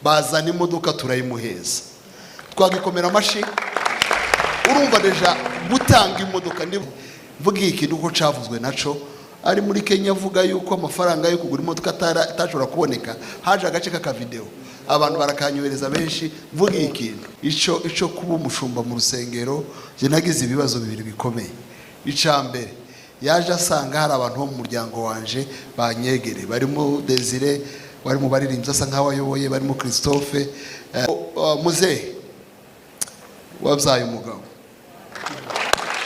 bazana imodoka turayimuheza, twagikomera amashi. Urumva deja gutanga imodoka mvuga ikintu uko cavuzwe naco ari muri Kenya avuga yuko amafaranga yo kugura imodoka atashobora kuboneka, haje agace kaka video abantu barakanyohereza benshi. Mvuga ikintu ico kuba umushumba mu rusengero, je nagize ibibazo bibiri bikomeye. Icambere yaje asanga hari abantu bo mu muryango wanje banyegere, barimo Desire, barimo baririmbye asa nkaho ayoboye, barimo Christophe. Muzehe wabyaye umugabo,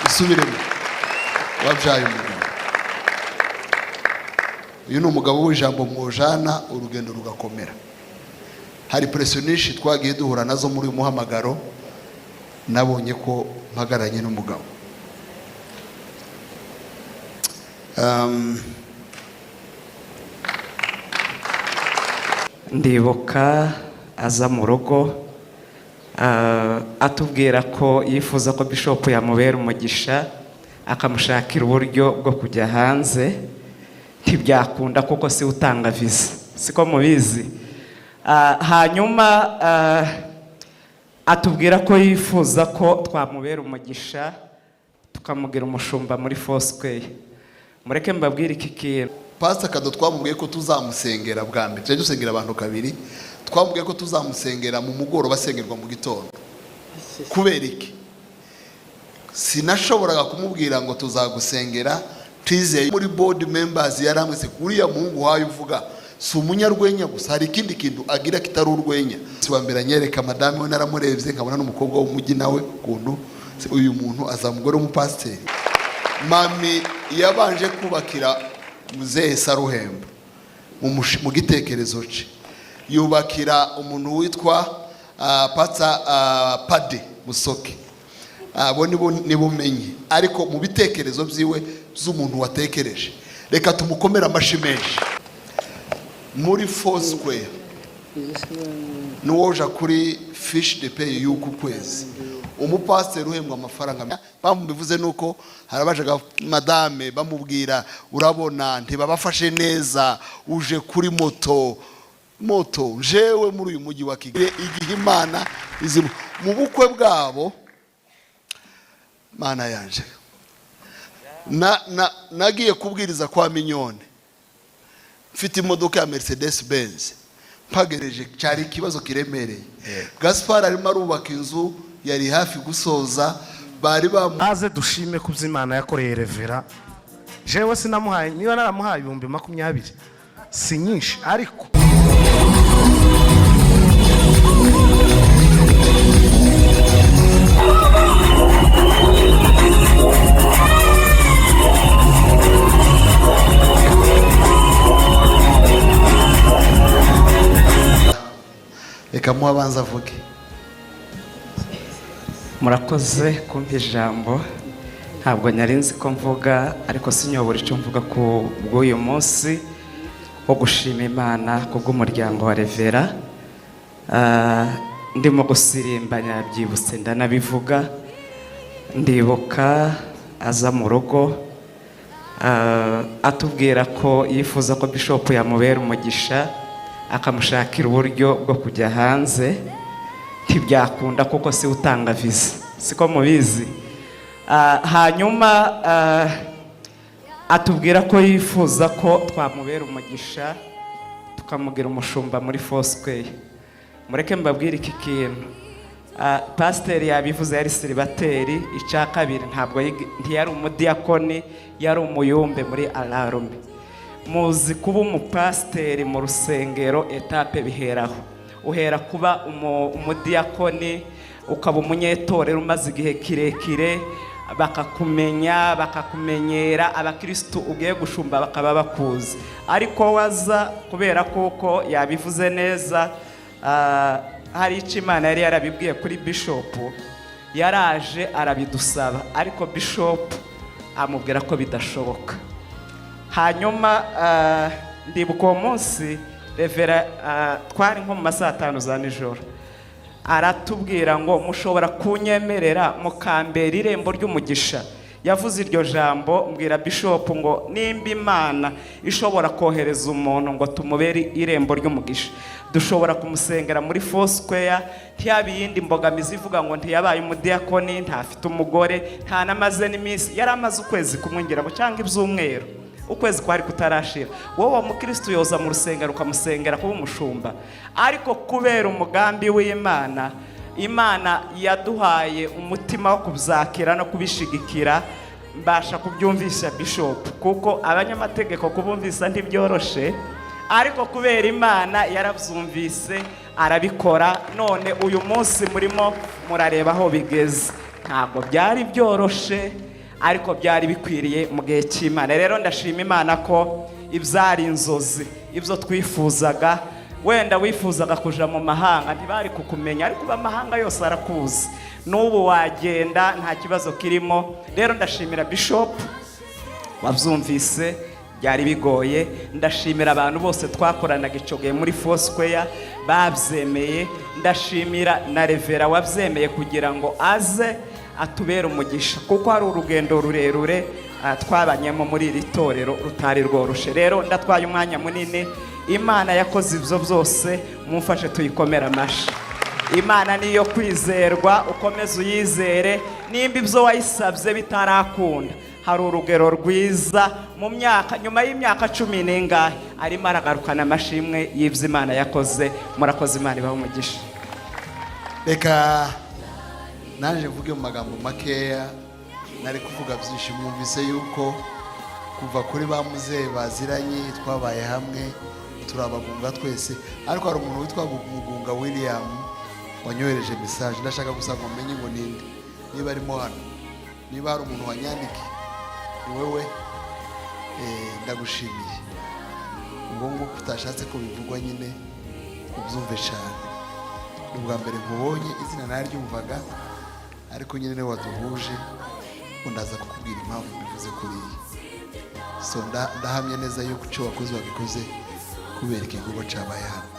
isubiremo, wabyaye umugabo. Uyu ni umugabo w'ijambo mwojana urugendo rugakomera. Hari pressionishi twagiye duhura nazo muri uyu muhamagaro, nabonye ko mpagaranye n'umugabo. Ndibuka aza mu rugo atubwira ko yifuza ko Bishop yamubera umugisha, akamushakira uburyo bwo kujya hanze. Ntibyakunda kuko si utanga visa, siko mubizi. Hanyuma atubwira ko yifuza ko twamubera umugisha, tukamugira umushumba muri Foursquare. Mureke mbabwire iki kintu. Pastor Kado twamubwiye ko tuzamusengera bwa mbere, tujye dusengera abantu kabiri. Twamubwiye ko tuzamusengera mu mugoroba, basengerwa mu gitondo. Kubera iki? Sinashoboraga kumubwira ngo tuzagusengera twizeye. Muri board members yaramwese kuriya muhungu wayo uvuga si umunyarwenya gusa, hari ikindi kintu agira kitari urwenya. Sibambera nyereka madame we naramurebye nkabona n'umukobwa w'umujyi nawe kuntu uyu muntu azamugore w'umupasiteri. Mami yabanje kubakira muzehe Saruhemba mu gitekerezo cye, yubakira umuntu witwa Pade Musoke. Abo nibo menye, ariko mu bitekerezo byiwe z'umuntu watekereje. Reka tumukomera amashi menshi. Muri Foursquare nuwoja kuri fiche de paye y'uku kwezi, umupasiteri uhembwa amafaranga. Bamubivuze nuko harabajaga madame bamubwira, urabona ntibabafashe neza, uje kuri moto jewe muri uyu mujyi wa Kigali. Igihe Imana izimu mu bukwe bwabo, Mana yanje nagiye kubwiriza kwa Minyone, mfite imodoka ya Mercedes Benz, mpagereje cyari ikibazo kiremereye. Gaspar arimo arubaka inzu, yari hafi gusoza, bari baze dushime kuby'Imana yakoreye Revera. Jewe sinamuhaye, niba naramuhaye 20,000 si nyinshi, ariko reka muhabanza avuge. Murakoze kumpa ijambo. Ntabwo nari nzi ko mvuga, ariko sinyobora icyo mvuga ku bw'uyu munsi wo gushima Imana kubw'umuryango wa Revera. Ndimo gusirimba nyabyibutse ndanabivuga. Ndibuka aza mu rugo atubwira ko yifuza ko Bishop yamubera umugisha, akamushakira uburyo bwo kujya hanze. Ntibyakunda kuko si utanga visa, siko mubizi. Hanyuma atubwira ko yifuza ko twamubera umugisha, tukamugira umushumba muri Foursquare. Mureke mbabwire iki kintu. Pasiteri yabivuze, yari siribateri. Icya kabiri, ntabwo ntiyari umudiyakoni, yari umuyumbe muri Alarme. Muzi kuba umupasiteri mu rusengero etape biheraho. Uhera kuba umudiyakoni, ukaba umunyetorero umaze igihe kirekire, bakakumenya, bakakumenyera, abakristo ugiye gushumba bakaba bakuzi. Ariko waza kubera kuko yabivuze neza, hari icyo Imana yari yarabibwiye kuri Bishop, yaraje arabidusaba, ariko Bishop amubwira ko bidashoboka. Hanyuma ndibuka uwo munsi Revera twari nko mu masaha 5 za nijoro, aratubwira ngo mushobora kunyemerera mukambera irembo ry'umugisha. Yavuze iryo jambo, mbwira Bishop ngo nimba Imana ishobora kohereza umuntu ngo tumubere irembo ry'umugisha, dushobora kumusengera muri Foursquare, ntiyabe iyindi mbogamizi ivuga ngo ntiyabaye umudiyakoni, ntafite umugore, nta namaze n'iminsi, yari amaze ukwezi kumwe ngira ngo cyangwa ibyumweru, ukwezi kwari kutarashira. Wowe mukristo yoza mu rusengero ukamusengera kuba umushumba, ariko kubera umugambi w'Imana, Imana yaduhaye umutima wo kubyakira no kubishigikira, mbasha kubyumvisha Bishop, kuko abanyamategeko kubumvisa ntibyoroshe, ariko kubera Imana yarabyumvise arabikora. None uyu munsi murimo murareba aho bigeze, ntabwo byari byoroshe ariko byari bikwiriye mu gihe cy'Imana. Rero ndashima Imana ko ibyari inzozi, ibyo twifuzaga, wenda wifuzaga kuja mu mahanga ntibari kukumenya, ariko amahanga yose arakuzi, n'ubu wagenda nta kibazo kirimo. Rero ndashimira Bishop wabyumvise, byari bigoye. Ndashimira abantu bose twakoranaga icyo gihe muri Foursquare babyemeye. Ndashimira na Revera wabyemeye kugira ngo aze atubera umugisha, kuko hari urugendo rurerure twabanyemo muri iri torero rutari rworoshe. Rero ndatwaye umwanya munini, Imana yakoze ibyo byose, mumfashe tuyikomera amashi. Imana niyo kwizerwa, ukomeze uyizere, nimba ibyo wayisabye bitarakunda, hari urugero rwiza mu myaka, nyuma y'imyaka 10 n'ingahe arimo aragarukana amashimwe y'ibyo Imana yakoze. Murakoze, Imana ibahe umugisha. Reka naje mvuge mu magambo makeya, nari kuvuga byinshi. Mwumvise yuko kuva kuri ba muzehe baziranye twabaye hamwe, turabagunga twese, ariko hari umuntu witwa Mugunga William wanyohereje message. Ndashaka gusa ngo menye ngo ninde, niba arimo hano, niba hari umuntu wanyandike ni wewe. Ndagushimiye. Ubwo ngo utashatse ko bivugwa nyine ubyumve cyane. Ubwa mbere nkubonye izina naryumvaga, ariko nyine niwe waduhuje, undaza kukubwira impamvu bivuze kuri iyi. So ndahamye neza yuko icyo wakoze wabikoze kubera igikorwa cyabaye hano.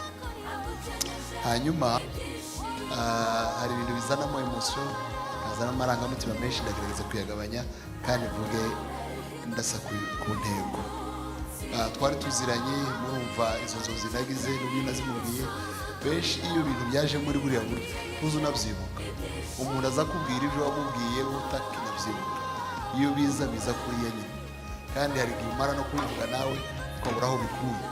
Hanyuma hari ibintu bizanamo emotion, bizana amarangamutima menshi, ndagerageza kuyagabanya kandi mvuge ndasa ku ntego. Twari tuziranye, murumva izo nzozi nagize n'ubu nazimubwiye benshi. Iyo ibintu byaje muri buriya buryo tuzi unabyibuka, umuntu aza kubwira ibyo wamubwiye utakinabyibuka. Iyo biza kuriya nyine, kandi hari igihe umara no kubivuga nawe ukabura aho bikuye.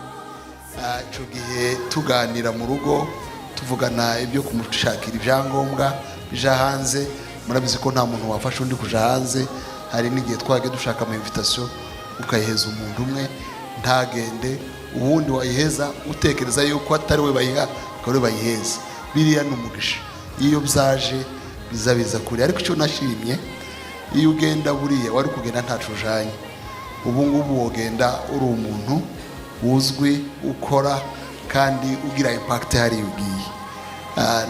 Icyo gihe tuganira mu rugo tuvugana ibyo kumushakira ibyangombwa bija hanze, murabizi ko nta muntu wafasha undi kuja hanze. Hari n'igihe twage dushaka ama invitation ukayiheza umuntu umwe ntagende, ubundi wayiheza utekereza yuko atari we bayiha, kare bayiheza. Biriya n'umugisha iyo byaje biza kuri. Ariko icyo nashimye, iyo ugenda buriya wari kugenda ntacu ujanye, ubu ngubu wogenda uri umuntu uzwi, ukora kandi ugira impact hari ugiye.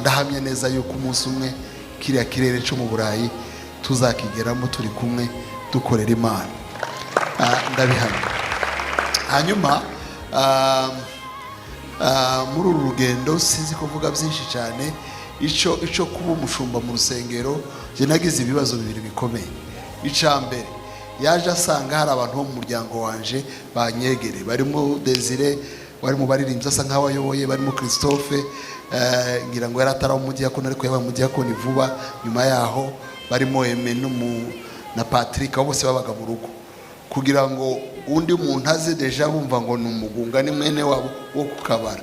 Ndahamye neza yuko umunsi umwe kiriya kirere cyo mu Burayi tuzakigeramo turi kumwe dukorera Imana. Ndabihamya. Hanyuma muri uru rugendo sinzi kuvuga byinshi cyane. Icyo kuba umushumba mu rusengero, je nagize ibibazo bibiri bikomeye. Icambere, yaje asanga hari abantu bo mu muryango wanje banyegere, barimo Desire, barimo baririmbye asa nkaho ayoboye, barimo Christophe, ngira ngo yaratara umudiyakoni ariko yaba umudiyakoni vuba nyuma yaho, barimo Emenu na Patrick, bose babaga mu rugo, kugira ngo undi muntu aze deja bumva ngo ni Umugunga ni mwene wabo wo kukabara.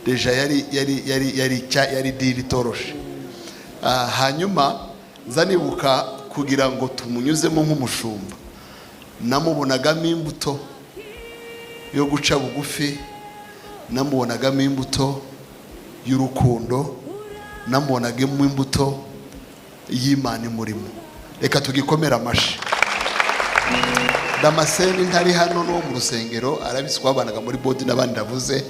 Deja yari diri toroshe. Hanyuma nzanibuka kugira ngo tumunyuzemo nk'umushumba, namubonagamo imbuto yo guca bugufi, namubonagamo imbuto y'urukundo, namubonagamo imbuto y'Imana imurimo. Reka tugikomera amashi. Damascene ntari hano no mu rusengero, arabiswabanaga muri bodi n'abandi ndavuze,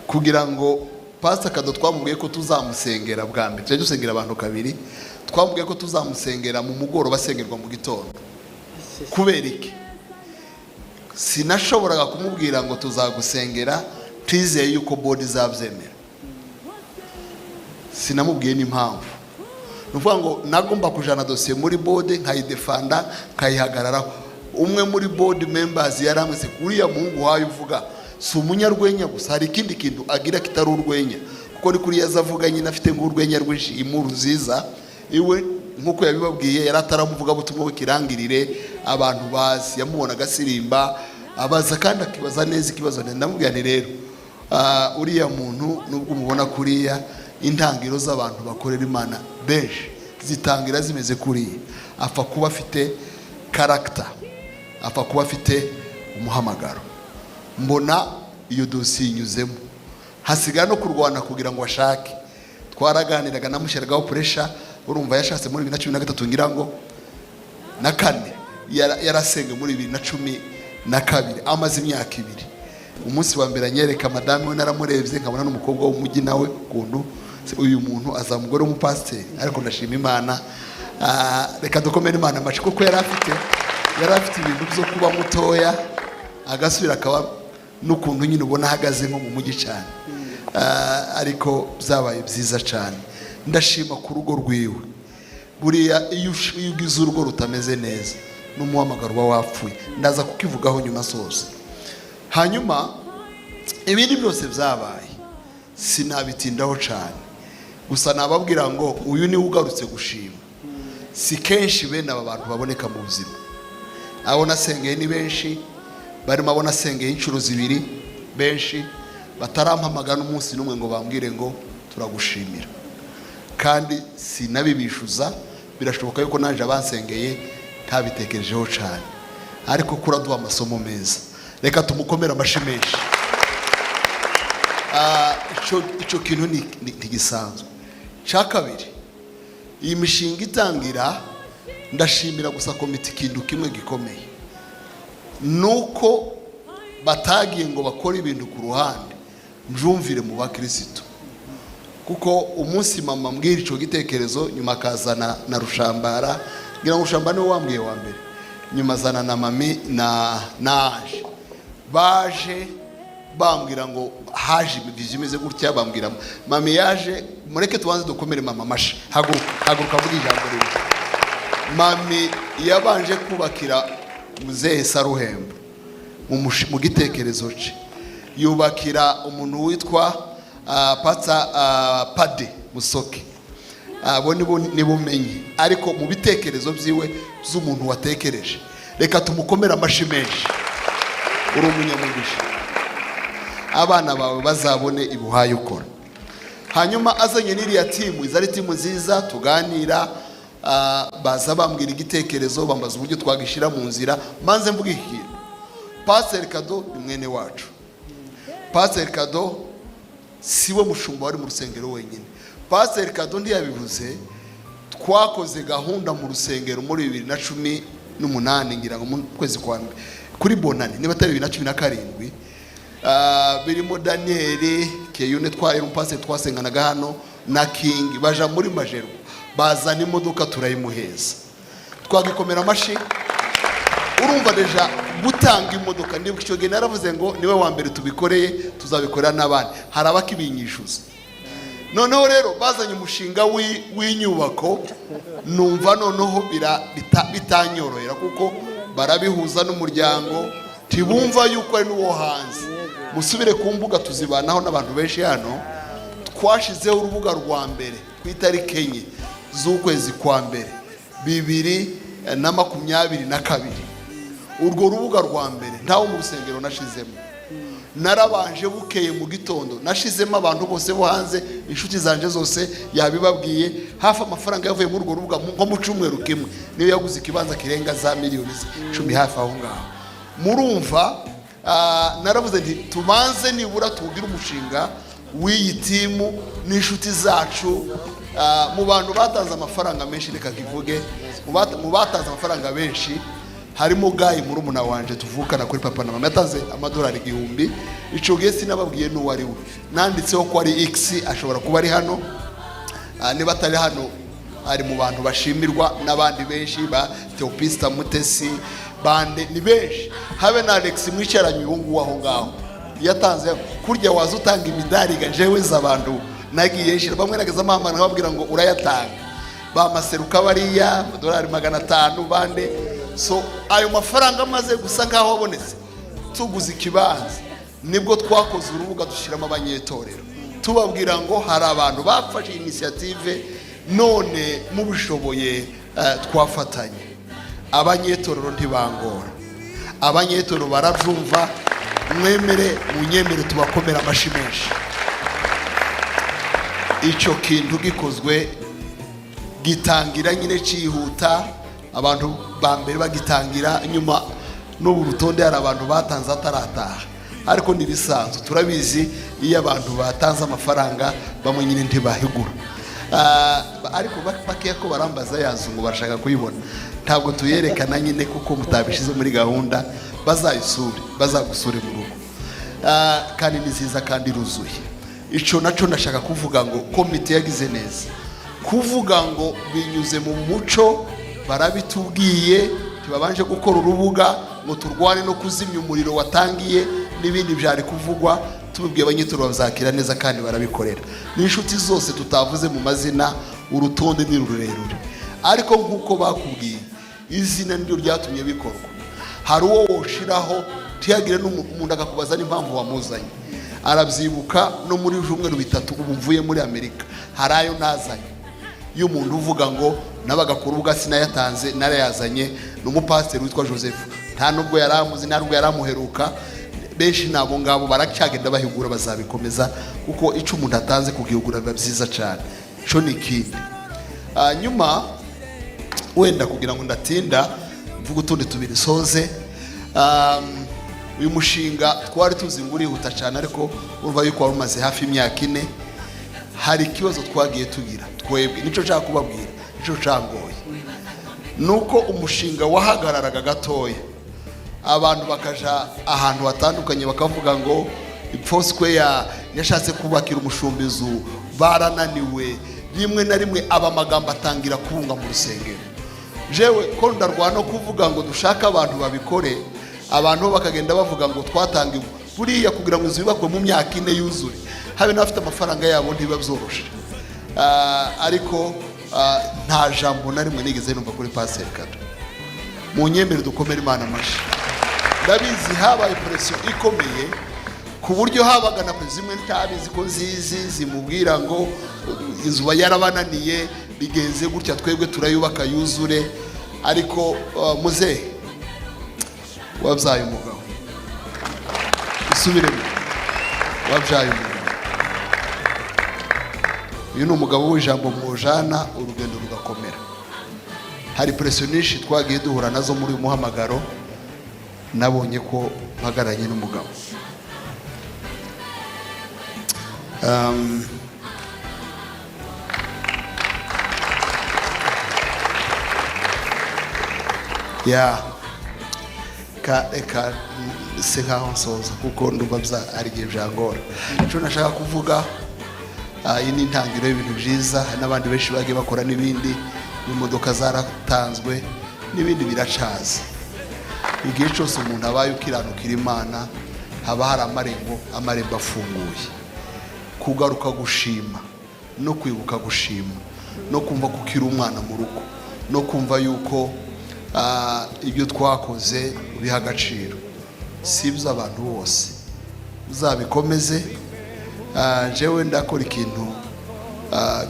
kugira ngo Pastor Kado twamubwiye ko tuzamusengera bwa mbere. Tujye dusengera abantu kabiri, twamubwiye ko tuzamusengera mu mugoro basengerwa mu gitondo. Kubera iki? Sinashoboraga kumubwira ngo tuzagusengera twizeye yuko bodi zabyemera. Sinamubwiye n'impamvu. Nuvuga ngo nagomba kujana dosiye muri bodi nkayidefanda nkayihagararaho. Umwe muri board members yaramwese kuriya Mungu wayo uvuga si umunyarwenya gusa, hari ikindi kintu agira kitari urwenya, kuko ni kuri yaza avuga nyine afite ng'urwenya rwinshi, inkuru nziza. Iwe nk'uko yabibabwiye yari ataramuvuga butumwa w'ikirangirire abantu bazi, yamubonaga asirimba abaza kandi akibaza neza ikibazo. Ndamubwira nti rero uriya muntu nubwo umubona kuriya, intangiro z'abantu bakorera Imana benshi zitangira zimeze kuriya. Apfa kuba afite character, apfa kuba afite umuhamagaro. Mbona iyo dosiye inyuzemo, hasigara no kurwana kugira ngo ashake. Twaraganiraga namushyiragaho pressure, urumva yashatse muri 2013 ngira ngo na kane, yarasenge muri 2012, amaze imyaka 2. Umunsi wa mbere anyereka madame we, naramurebye nkabona n'umukobwa w'umujyi nawe kundu uyu muntu azamugore w'umupasiteri, ariko ndashima Imana. Reka dukomere Imana amashi, kuko yari afite ibintu byo kuba mutoya agasubira akaba n'ukuntu nyine ubona ahagaze nko mu mujyi cyane, ariko byabaye byiza cyane. Ndashima ku rugo rwiwe. Buriya iyo ugize urugo rutameze neza n'umuhamagaro uba wapfuye, ndaza kukivugaho nyuma sose. Hanyuma ibindi byose byabaye sinabitindaho cyane, gusa nababwira ngo uyu niwe ugarutse gushima. Si kenshi bene aba bantu baboneka mu buzima. Abo nasengeye ni benshi, barimo abo nasengeye inshuro 2 benshi batarampamagana umunsi n'umwe ngo bambwire ngo turagushimira, kandi sinabibishuza. Birashoboka yuko naje abansengeye ntabitekerejeho cyane, ariko kuraduha amasomo meza. Reka tumukomere amashi menshi. Ico kintu ntigisanzwe. Cya kabiri, iyi mishinga itangira, ndashimira gusa komite ikintu kimwe gikomeye, nuko batagiye ngo bakore ibintu ku ruhande mjumvire mu bakristo. Kuko umunsi mama mbwira ico gitekerezo, nyuma akazana na Rushambara, ngira ngo Rushambara niwe wambwiye wa mbere, nyuma azana na mami na Ange. Baje bambwira ngo haje ibivyo imeze gutya, bambwira mami yaje, mureke tubanze dukomere mama mashi, haguruka muri ijambo rero. Mami yabanje kubakira muzehe Saruhemba mu gitekerezo cye, yubakira umuntu witwa Pade Musoke. Abo nibo menye, ariko mu bitekerezo byiwe z'umuntu watekereje. Reka tumukomere amashi menshi. Uri umunyamugisha, abana bawe bazabone ibuhaye ukora. Hanyuma azanye n'iriya timu, izari timu nziza, tuganira, baza bambwira igitekerezo, bambaza uburyo twagishira mu nzira. Manze mvuga iki, Pastor Kado ni mwene wacu. Pastor Kado siwe mushumba wari mu rusengero wenyine. Pastor Kado ndiyabivuze, twakoze gahunda mu rusengero muri 2018 ngira ngo mu kwezi kwa mbere kuri Bonane, niba atari 2017. Birimo Daniel Keyune twari umupasiteri twasenganaga hano na King, baja muri Majerwa, bazana imodoka turayimuheza. Twagikomera amashi. Urumva deja gutanga imodoka, ndibuka icyo gihe naravuze ngo niwe wa mbere tubikoreye, tuzabikorera n'abandi. Hari abakibinyishuza. Noneho rero bazanye umushinga w'inyubako, numva noneho bitanyorohera, kuko barabihuza n'umuryango, tibumva yuko ari n'uwo hanze. Musubire ku mbuga tuzibanaho n'abantu benshi hano. Twashizeho urubuga rwa mbere ku itariki 4 z'ukwezi kwa mbere 2022. Urwo rubuga rwa mbere ntawo mu rusengero nashizemo. Narabanje bukeye mu gitondo, nashizemo abantu bose bo hanze, inshuti zanje zose yabibabwiye. Hafi amafaranga yavuye muri urwo rubuga nko mu cyumweru kimwe niyo yaguze ikibanza kirenga za miliyoni 10 hafi aho ngaho. Murumva, naravuze nti tubanze nibura tugira umushinga w'iyi timu n'inshuti zacu. Mu bantu batanze amafaranga menshi, reka kivuge mu batanze amafaranga benshi harimo Gayi murumuna wanje tuvukana kuri papa na mama, yatanze amadolari 1000. Ico gihe sinababwiye n'uwo ari we, nanditseho ko ari X, ashobora kuba ari hano. Niba atari hano, ari mu bantu bashimirwa n'abandi benshi, ba Theopista Mutesi bande ni benshi. Habe na Alex mwicaranye uwo nguwo aho ngaho, yatanze kurya waza utanga imidari gajewe z'abantu nagiye shira. Bamwe nageza mama nababwira ngo urayatanga, bamaseruka bariya dolari 500 bande. So ayo mafaranga amaze gusa ngaho abonetse, tuguze ikibanza, nibwo twakoze urubuga dushyiramo abanyetorero tubabwira ngo hari abantu bafashe initiative none mubishoboye twafatanye. Abanyetorero ntibangora, abanyetorero barabyumva, mwemere munyemere tubakomera amashyi menshi. Icyo kintu gikozwe gitangira nyine cyihuta, abantu ba mbere bagitangira, nyuma n'ubu rutonde hari abantu batanze atarataha, ariko ntibisanzwe turabizi iyo abantu batanze amafaranga bamwe nyine ntibahigura. Ariko bakeya ko barambaza yazo ngo barashaka kuyibona, ntabwo tuyerekana nyine kuko mutabishize muri gahunda, bazagusure mu rugo, kandi ni nziza kandi iruzuye. Icyo nacyo ndashaka kuvuga ngo komite yagize neza kuvuga ngo binyuze mu muco, barabitubwiye tubabanje gukora urubuga ngo turwane no kuzimya umuriro watangiye n'ibindi byari kuvugwa, tubibwiye abanyetorero bazakira neza kandi barabikorera. N'inshuti zose tutavuze mu mazina, urutonde ni rurerure, ariko nk'uko bakubwiye izina niryo ryatumye bikorwa. Hari uwo woshiraho ntiyagire n'umuntu akakubaza n'impamvu wamuzanye, arabyibuka no muri jumweru bitatu ubu mvuye muri Amerika hari ayo nazanye y'umuntu uvuga ngo nabagakuru ubwa sinayatanze narayazanye, n'umupasiteri witwa Joseph, nta nubwo yaramuzi nta nubwo yaramuheruka. Benshi nabo ngabo baracyagenda bahigura, bazabikomeza kuko icyo umuntu atanze kugihugura biba byiza cyane. Cyo ni ikindi. Nyuma wenda kugira ngo ndatinda mvuga utundi tubiri soze. Uyu mushinga twari tuzi ngo urihuta cyane, ariko urumva yuko wari umaze hafi imyaka 4. Hari ikibazo twagiye tugira twebwe, nicyo nshaka kubabwira, nicyo cyangoye, nuko umushinga wahagararaga gatoya, abantu bakaja ahantu hatandukanye bakavuga ngo Foursquare yashatse kubakira umushumbizu, barananiwe, rimwe na rimwe aba magambo atangira kubunga mu rusengero. Jewe ko ndarwana kuvuga ngo dushaka abantu babikore, abantu bakagenda bavuga ngo twatangiwe buriya kugira ngo inzu yubakwe mu myaka 4 yuzure, habe n'abafite amafaranga yabo ntibabyoroshe. Ariko nta jambo na rimwe nigeze numva kuri Pastor Kato. Mu nyemere dukomere Imana amashyi. Ndabizi habaye pressure ikomeye ku buryo habaga na zimwe ntabizi ko zimubwira ngo inzu yarabananiye bigenze gutya, twebwe turayubaka yuzure. Ariko muzehe wabyaye umugabo, usubiremo, wabyaye umugabo. Uyu ni umugabo w'ijambo mujana urugendo rugakomera. Hari pressure nyinshi twagiye duhura nazo muri uyu muhamagaro, nabonye ko mpagaranye n'umugabo. Eka se nkaho nsoza kuko ndumva ari igihe byangora. Icyo nashaka kuvuga, iyi ni intangiriro y'ibintu byiza, n'abandi benshi bagiye bakora n'ibindi, imodoka zaratanzwe n'ibindi biracaza. Igihe cyose umuntu abaye ukiranukira Imana, haba hari amarembo afunguye. Kugaruka gushima no kwibuka gushima no kumva ko ukiri umwana mu rugo, no kumva yuko ibyo twakoze biha agaciro. Sibyo abantu bose uzabikomeze. Jewe ndakora ikintu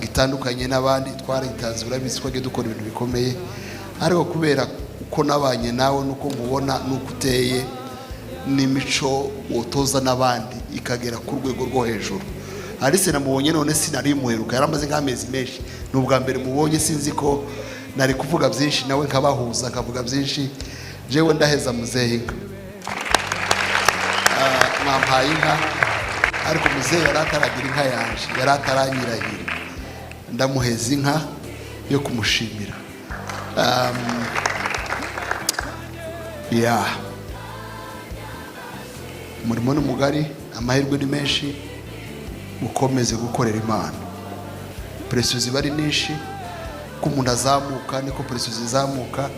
gitandukanye n'abandi, twaritanze urabizi ko dukora ibintu bikomeye, ariko kubera uko nabanye nawe nuko mubona nuko uteye n'imico wotoza n'abandi ikagera ku rwego rwo hejuru. Arise namubonye none sinari muheruka, yaramaze nk'amezi menshi, n'ubwa mbere mubonye, sinzi ko nari kuvuga byinshi nawe nkabahuza nkavuga byinshi. Jewe ndaheza muzehe inka, mwampaye inka, ariko muzehe yari ataragira inka yanje, yari ataranyirahira, ndamuheza inka yo kumushimira. Umurimo ni mugari, amahirwe ni menshi, ukomeze gukorera Imana. Pressure ziba ari nyinshi, ko umuntu azamuka niko pressure zizamuka,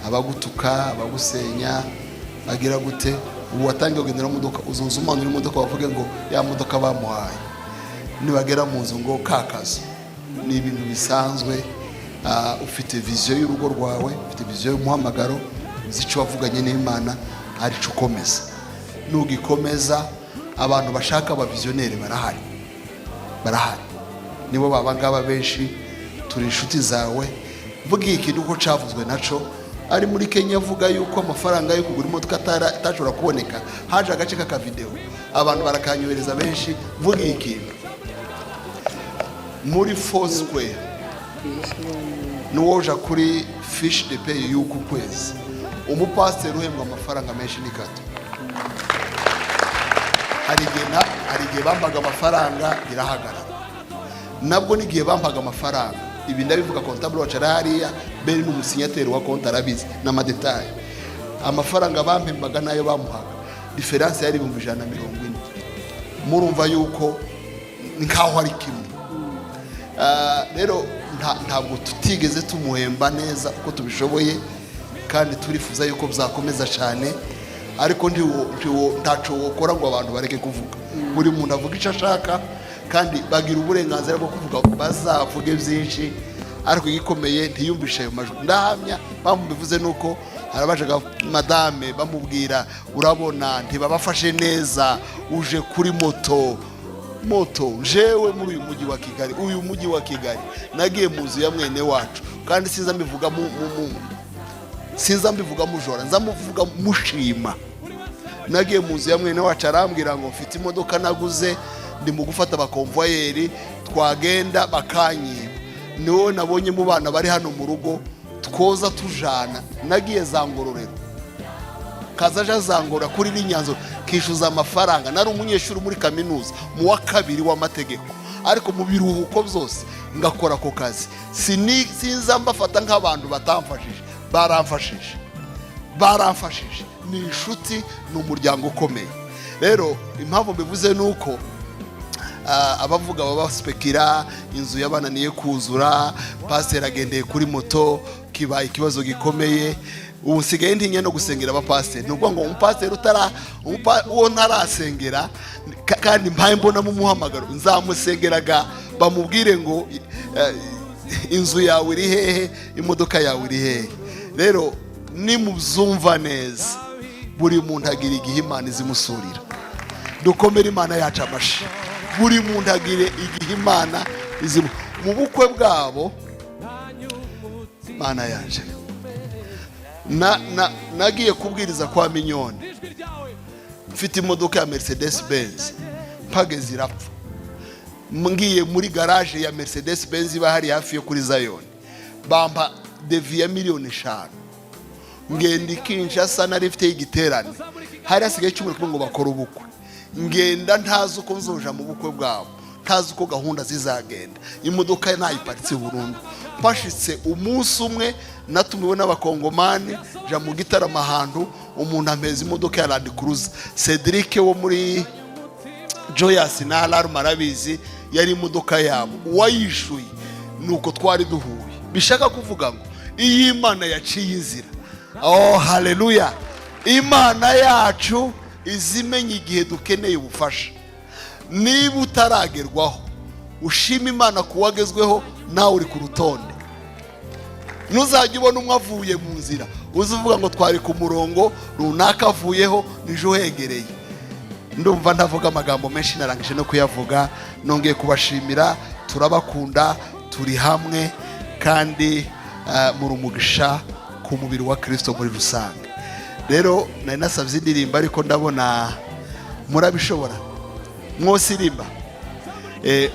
abagutuka, abagusenya, agira gute. Ubu watangiye kugendera mu modoka, uzunza umanura imodoka bavuge ngo ya modoka bamuhaye, nibagera mu nzu ngo kakazo. Ni ibintu bisanzwe. Ufite vision y'urugo rwawe, ufite vision y'umuhamagaro, uzico wavuganye n'Imana, ari cyo ukomeza. nugikomeza abantu bashaka abavizioneri barahari nibo baba ngaba benshi turi inshuti zawe. Mvuga ikintu uko cavuzwe naco ari muri Kenya avuga yuko amafaranga yo kugura imodoka atashobora kuboneka, haje agace k'aka video abantu barakanyohereza benshi. Mvuga ikintu muri Foursquare nuwoja kuri fiche de paye y'uku kwezi, umupasiteri uhembwa amafaranga menshi ni Kato. hari igihe bambaga amafaranga irahagarara, nabwo n'igihe bambaga amafaranga ibi ndabivuga comptable wacu hariya beri n'umusinyateri wa konti arabizi n'amadetaye. Amafaranga bampembaga nayo bamuhaga diferanse yari 140. Murumva yuko nkaho ari kimwe. Rero ntabwo tutigeze tumuhemba neza uko tubishoboye, kandi turifuza yuko byakomeza cyane, ariko ntaco wokora ngo abantu bareke kuvuga. Buri muntu avuga icyo ashaka kandi bagira uburenganzira bwo kuvuga, bazavuge byinshi, ariko igikomeye ntiyumvishe ayo majwi. Ndahamya bamubivuze nuko harabajaga madame bamubwira, urabona ntibabafashe neza, uje kuri moto jewe muri uyu mujyi wa Kigali nagiye mu nzu ya mwene wacu, kandi sinza mbivuga mujora, nzamuvuga mushima. Nagiye mu nzu ya mwene wacu arambwira ngo mfite imodoka naguze, ndi mu gufata abakonvoyeri, twagenda bakanyiba, niwo nabonye mu bana bari hano mu rugo twoza tujana. Nagiye za Ngororero, kazaja zangora kuri n'Inyanzo kishuza amafaranga. Nari umunyeshuri muri kaminuza mu wa 2 w'amategeko, ariko mu biruhuko byose ngakora ko kazi. Sinza mbafata nk'abantu batamfashije, baramfashije. Ni inshuti, ni umuryango ukomeye. Rero impamvu mbivuze nuko abavuga baba spekira inzu yabananiye kuzura, pastor agendeye kuri moto, kibaye ikibazo gikomeye. Ubu sigaye ntinye no gusengera abapasiteri. Nubwo ngo umupasiteri uwo ntarasengera kandi mpaye mbona mu muhamagaro, nzamusengeraga bamubwire ngo inzu yawe iri hehe, imodoka yawe iri hehe. Rero nimuzumva neza, buri muntu agira igihe Imana izimusurira. Dukomere Imana yacu amashi. Buri muntu agire igihe Imana mu bukwe bwabo. Mana yanje, nagiye kubwiriza kwa Minyoni, mfite imodoka ya Mercedes Benz, mpageze irapfa. Ngiye muri garage ya Mercedes Benz iba hari hafi yo kuri Zion, bampa devi ya 5 miliyoni. Ngenda Kinshasa nari mfite igiterane, hari hasigaye 10 ngo bakora ubukwe. Ngenda ntazi uko nzoja mu bukwe bwabo, ntazi uko gahunda zizagenda. Imodoka nayiparitse burundu. Pashitse umunsi umwe natumiwe n'abakongomani, ja mu gitarama ahantu, umuntu ampeza imodoka ya Land Cruiser. Cedric wo muri Joyous na Alarm arabizi, yari imodoka yabo. Wayishuye nuko twari duhuye. Bishaka kuvuga ngo iyi Imana yaciye inzira. Oh haleluya! Imana yacu izimenye igihe dukeneye ubufasha. Niba utaragerwaho, ushima Imana kuwagezweho, nawe uri ku rutonde. Nuzajya ubona umwe avuye mu nzira, uzuvuga ngo twari ku murongo runaka avuyeho, nijo hegereye. Ndumva ndavuga amagambo menshi, narangije no kuyavuga. Nongeye kubashimira, turabakunda, turi hamwe, kandi muri umugisha ku mubiri wa Kristo muri rusange. Rero nari nasabye indirimbo, ariko ndabona murabishobora. Mwosirimba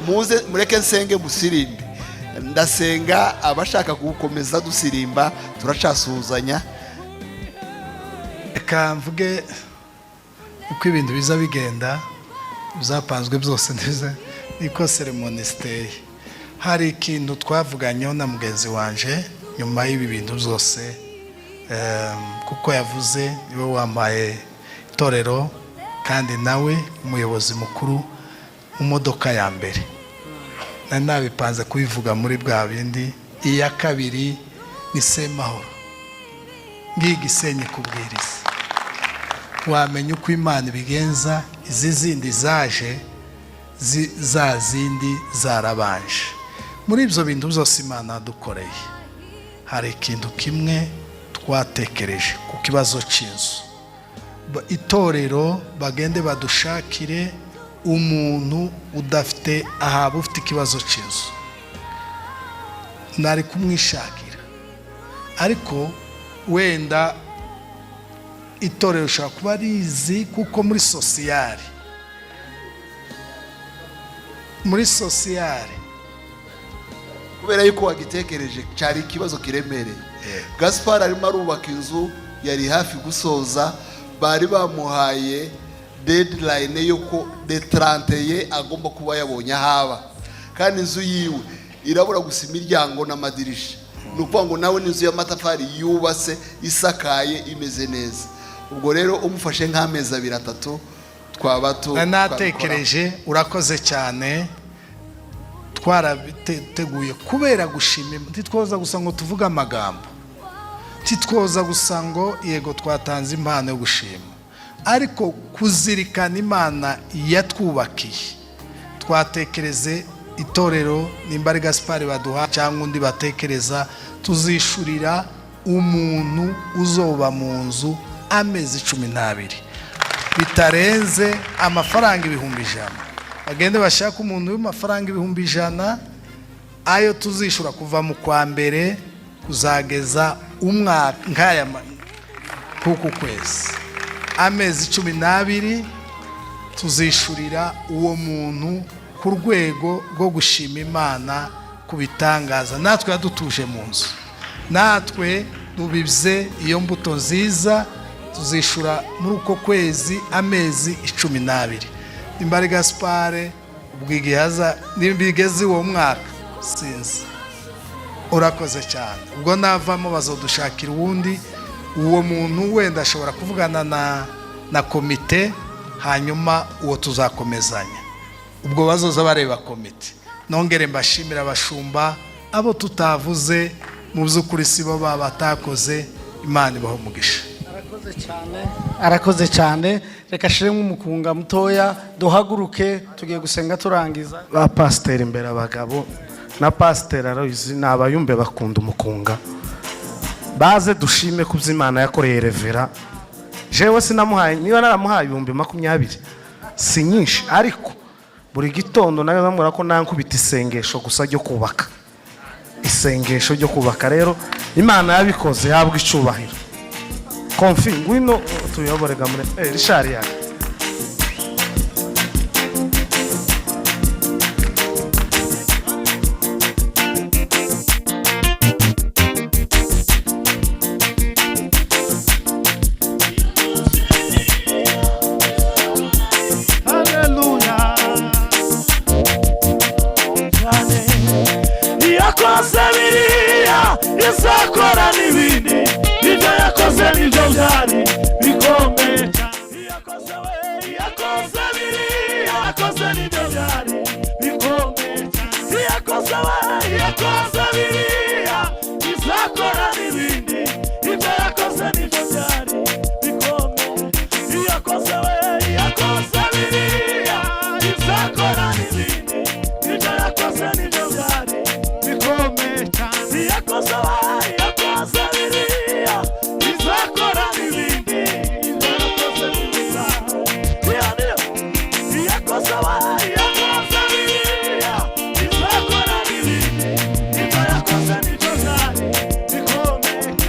muze mureke nsenge musirimbe. Ndasenga abashaka gukomeza dusirimba, turacasuhuzanya. Reka mvuge uko ibintu biza bigenda, bizapanzwe byose ndetse niko ceremony stay. Hari ikintu twavuganyeho na mugenzi wanje nyuma y'ibi bintu byose, kuko yavuze niwe wambaye itorero kandi nawe umuyobozi mukuru mu modoka ya mbere. Nabipanze kubivuga muri bwa bindi. Iya kabiri ni Semahoro, Gisenyi kubwiriza. Wamenye uko Imana ibigenza, izi zindi zaje za zindi zarabanje. Muri ibyo bintu byose Imana dukoreye, hari ikintu kimwe twatekereje ku kibazo cy'inzu. itorero bagende badushakire umuntu udafite ahaba ufite ikibazo cy'inzu, nari kumwishakira. Ariko wenda itorero ushobora kuba rizi, kuko muri sosiyare kubera yuko wagitekereje cyari ikibazo kiremereye. Gaspard arimo arubaka inzu, yari hafi gusoza, bari bamuhaye deadline yuko de 31 agomba kuba yabonye ahaba, kandi inzu yiwe irabura gusa imiryango n'amadirisha. Ni ukuvuga ngo nawe n'inzu y'amatafari yubatse isakaye imeze neza. Ubwo rero umufashe nk'amezi 2-3 twaba natekereje. Urakoze cyane, twarabiteguye kubera gushima. Ntitwoza gusa ngo tuvuge amagambo, ntitwoza gusa ngo yego twatanze impano yo gushima, ariko kuzirikana Imana yatwubakiye. Twatekereze itorero, nimba ari Gaspard baduha cyangwa undi batekereza, tuzishurira umuntu uzoba mu nzu amezi 12 bitarenze amafaranga 100,000. Bagende bashaka umuntu w'amafaranga 100,000, ayo tuzishura kuva mu kwa mbere kuzageza umwaka nkaya kuko kwezi, amezi 12 tuzishurira uwo muntu ku rwego rwo gushima Imana kubitangaza. Natwe yadutuje mu nzu, natwe dubibye iyo mbuto nziza, tuzishura muri uko kwezi amezi 12. Imbari Gaspard ubwigihaza nibigeze uwo mwaka sinzi. Urakoze cyane. Ubwo navamo bazodushakira uwundi, uwo muntu wenda ashobora kuvugana na komite, hanyuma uwo tuzakomezanya. Ubwo bazoza bareba komite. Nongere mbashimira abashumba abo tutavuze, mu by'ukuri sibo batakoze. Imana ibaho umugisha. Arakoze cyane. Reka shiremo umukunga mutoya duhaguruke tugiye gusenga turangiza. Ba pasiteri imbere abagabo na pasiteri Aloyizi n'abayumbe bakunda umukunga, baze dushime ku by'Imana yakoreye Revera. Jewe sinamuhaye, niba naramuhaye 20,000 si nyinshi, ariko buri gitondo nayo bamura ko nankubita isengesho gusa ryo kubaka, isengesho ryo kubaka. Rero Imana yabikoze, yabwa icubahiro. Konfi ngwino tuyoborega muri Richard yake. Yakoze biriya izakora n'ibindi, ibyo yakoze nibyo byari bikomeye cyane. Yakoze biriya, yakoze nibyo byari bikomeye cyane. Yakoze biriya izakora n'ibindi, ibyo yakoze nibyo byari bikomeye. Yakoze biriya izakora n'ibindi, ibyo yakoze nibyo byari bikomeye cyane. Yakoze biriya izakora n'ibindi, ibyo yakoze nibyo byari. Yakoze biriya izakora n'ibindi, ibyo yakoze nibyo byari bikomeye cyane.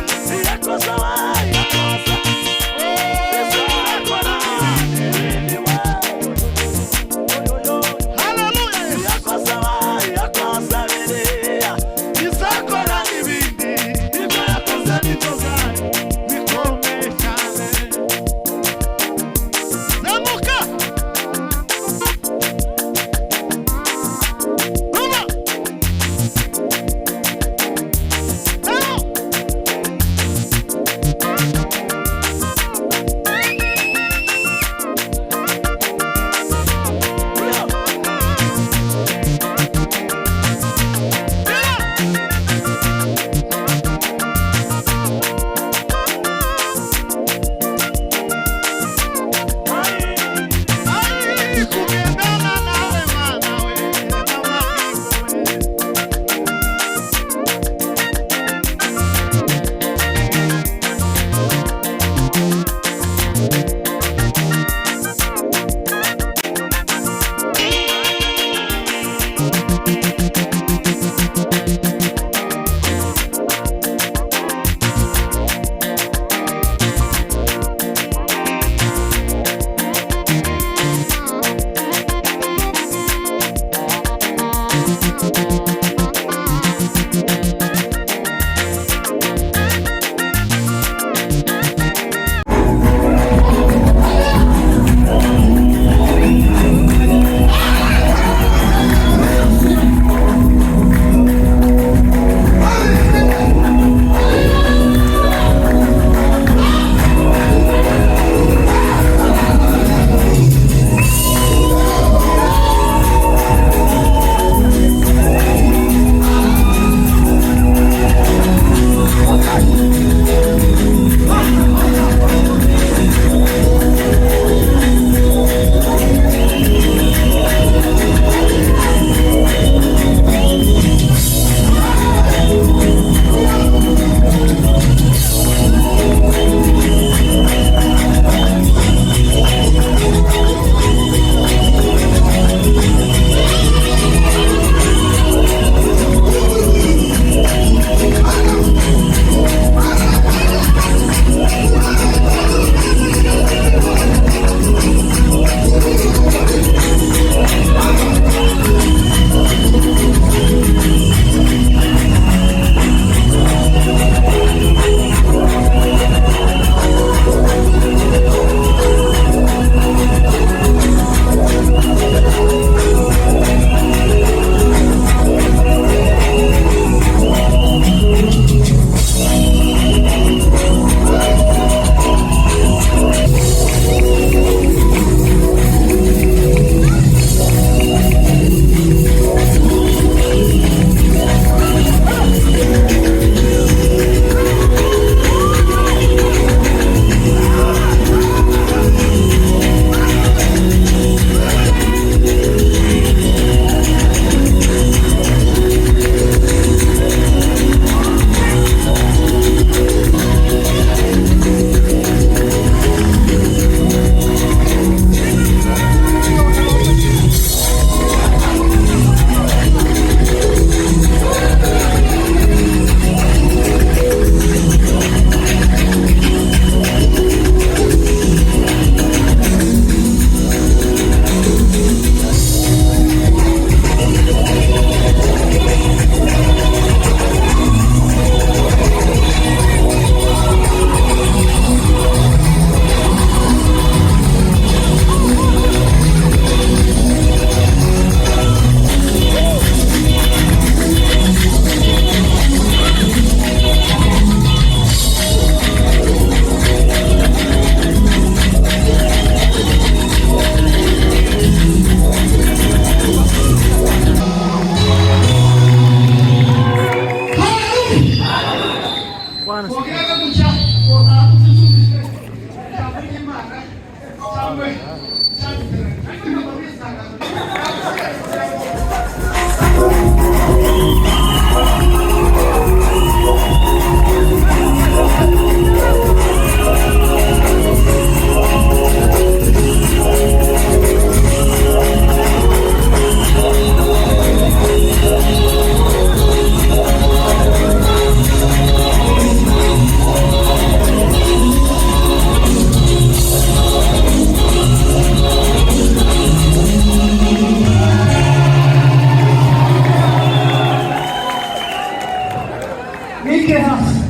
mubike hafi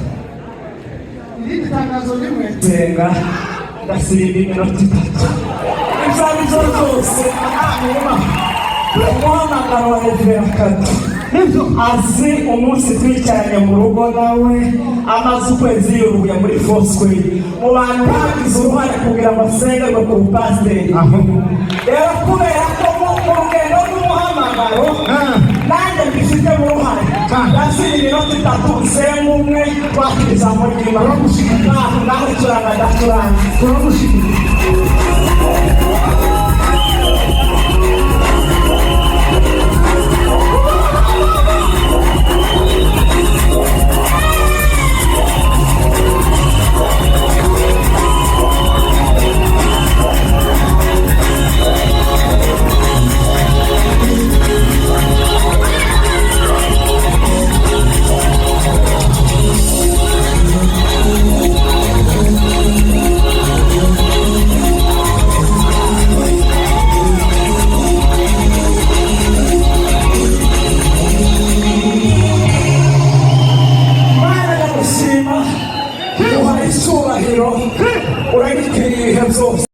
irindi tangazo rimwe senga ndasirimba iminota 3 ibyo ari byo byose hanyuma umuhamagaro wa Revera Kado nibyo azi umunsi twicaranye mu rugo nawe amaze ukwezi yuruye muri Foursquare mu bantu bagize uruhare kugira ngo asengerwe ku pasiteri rero kubera ko mu rugendo rw'umuhamagaro nanjye mbifitemo uruhare ndasiba iminota 3 usenga umwe twakira ijambo ry'Imana naho turanga ndaturanga turamushimira. Icyubahiro uragikwiye ibihe byose.